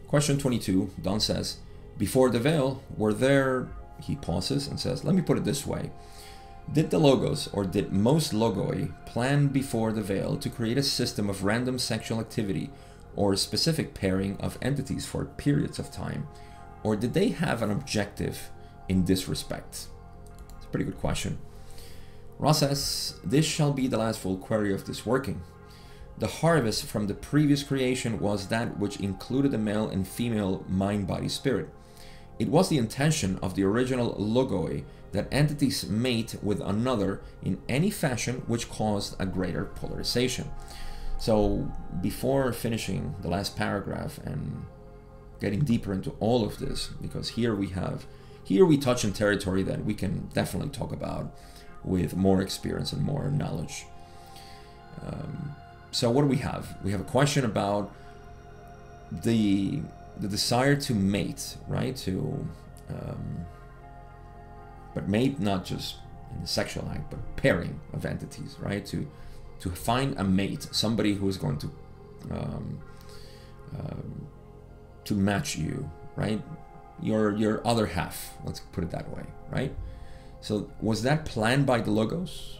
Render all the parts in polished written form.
Question 22, Don says, before the veil, were there, he pauses and says, let me put it this way. Did the logos, or did most logoi, plan before the veil to create a system of random sexual activity or a specific pairing of entities for periods of time? Or did they have an objective in this respect? It's a pretty good question. Ra says, this shall be the last full query of this working. The harvest from the previous creation was that which included the male and female mind, body, spirit. It was the intention of the original logoi that entities mate with another in any fashion which caused a greater polarization. So before finishing the last paragraph and getting deeper into all of this, because here we touch on territory that we can definitely talk about with more experience and more knowledge. So what do we have? We have a question about the desire to mate, right? But mate not just in the sexual act, but pairing of entities, right? To find a mate, somebody who is going to match you, right? Your other half, let's put it that way, right? So was that planned by the logos?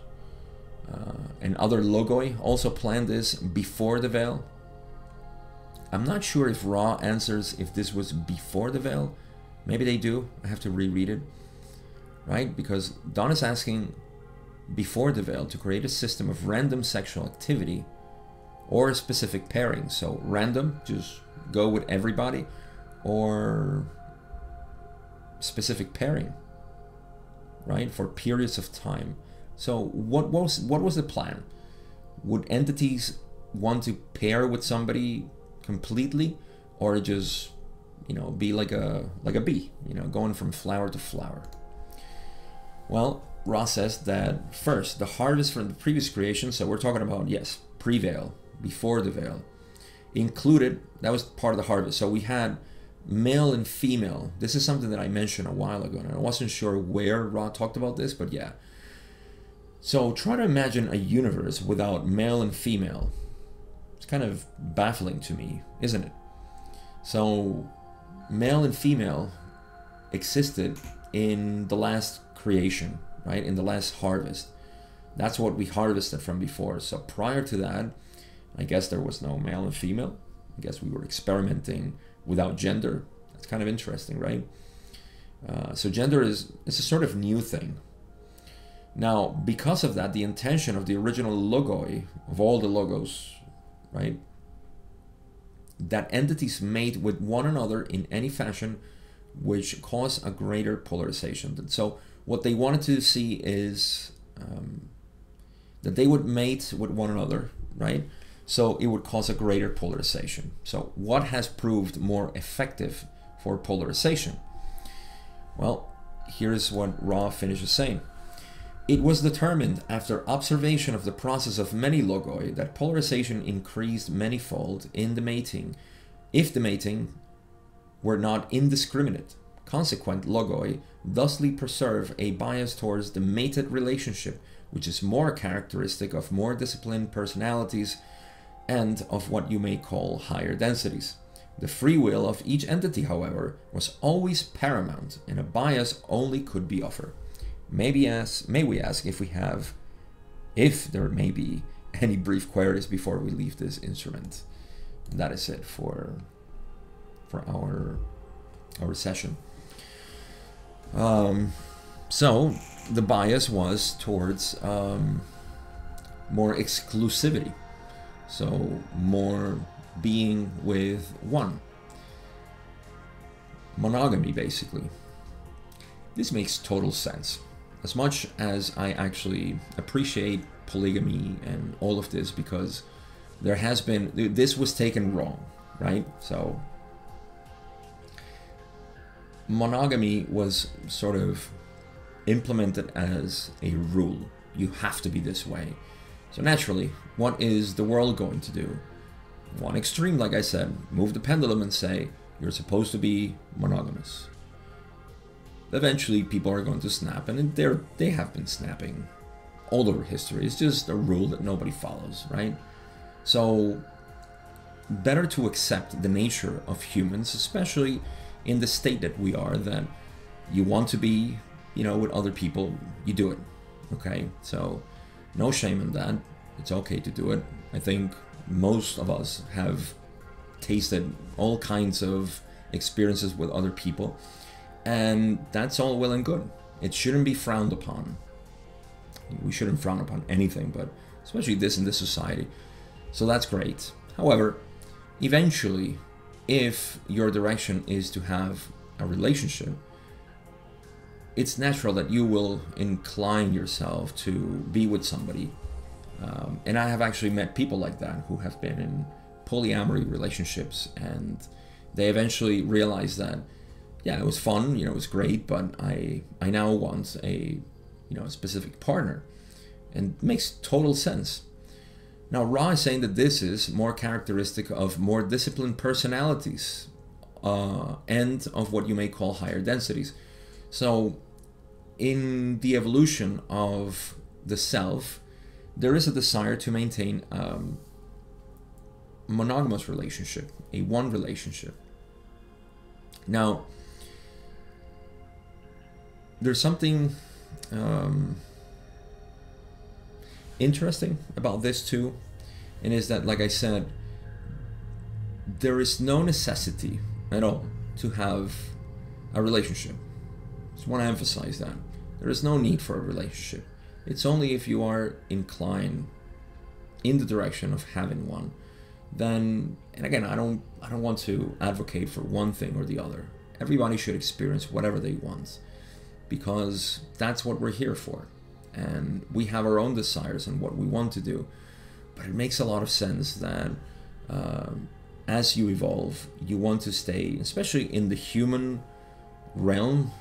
And other logoi also planned this before the veil? I'm not sure if Ra answers if this was before the veil. Maybe they do. I have to reread it, right? Because Don is asking before the veil to create a system of random sexual activity or a specific pairing. So random, just go with everybody, or specific pairing, right? For periods of time. So what was the plan? Would entities want to pair with somebody completely, or just, you know, be like a bee, you know, going from flower to flower? Well, Ra says that first, the harvest from the previous creation, so we're talking about, yes, pre-veil, before the veil, included, that was part of the harvest. So we had male and female. This is something that I mentioned a while ago, and I wasn't sure where Ra talked about this, but yeah. So try to imagine a universe without male and female. It's kind of baffling to me, isn't it? So male and female existed in the last creation, right? In the last harvest. That's what we harvested from before. So prior to that, I guess there was no male and female. I guess we were experimenting without gender. That's kind of interesting, right? So gender is a sort of new thing. Now, because of that, the intention of the original logoi, of all the logos, right, that entities mate with one another in any fashion which cause a greater polarization. So what they wanted to see is that they would mate with one another, right? So it would cause a greater polarization. So what has proved more effective for polarization? Well, here's what Ra finishes saying. It was determined after observation of the process of many logoi that polarization increased manifold in the mating, if the mating were not indiscriminate. Consequent logoi thusly preserve a bias towards the mated relationship, which is more characteristic of more disciplined personalities and of what you may call higher densities. The free will of each entity, however, was always paramount, and a bias only could be offered. May we ask if there may be any brief queries before we leave this instrument. And that is it for our session. So the bias was towards more exclusivity, so more being with one, monogamy basically. This makes total sense. As much as I actually appreciate polygamy and all of this, because there has been, this was taken wrong, right? So monogamy was sort of implemented as a rule. You have to be this way. So naturally, what is the world going to do? One extreme, like I said, move the pendulum and say, you're supposed to be monogamous. Eventually people are going to snap, and they have been snapping all over history. It's just a rule that nobody follows, right? So better to accept the nature of humans, especially in the state that we are, that you want to be, with other people, you do it. Okay, so no shame in that. It's okay to do it. I think most of us have tasted all kinds of experiences with other people, and that's all well and good. It shouldn't be frowned upon. We shouldn't frown upon anything, but especially this in this society. So that's great. However, eventually, if your direction is to have a relationship, it's natural that you will incline yourself to be with somebody. And I have actually met people like that who have been in polyamory relationships, and they eventually realized that, yeah, it was fun, it was great, but I now want a specific partner. And it makes total sense. Now, Ra is saying that this is more characteristic of more disciplined personalities and of what you may call higher densities. So in the evolution of the self, there is a desire to maintain a monogamous relationship, a one relationship. Now, there's something interesting about this too, and is that, like I said, there is no necessity at all to have a relationship. Just want to emphasize that. There is no need for a relationship. It's only if you are inclined in the direction of having one, then, and again, I don't want to advocate for one thing or the other. Everybody should experience whatever they want, because that's what we're here for. And we have our own desires and what we want to do. But it makes a lot of sense that as you evolve, you want to stay, especially in the human realm,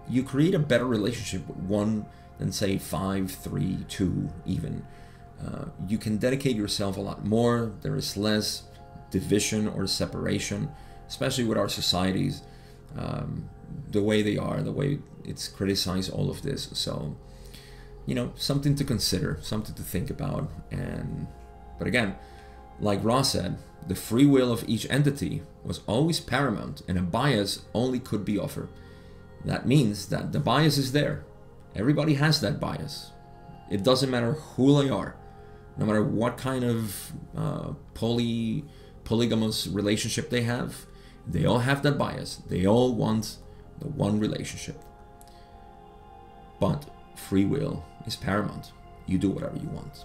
you create a better relationship with one than, say, 5, 3, 2 even. You can dedicate yourself a lot more. There is less division or separation, especially with our societies, the way they are, the way it's criticized, all of this. So, something to consider, something to think about. But again, like Ross said, the free will of each entity was always paramount, and a bias only could be offered. That means that the bias is there. Everybody has that bias. It doesn't matter who they are, no matter what kind of polygamous relationship they have. They all have that bias. They all want the one relationship. But free will is paramount. You do whatever you want.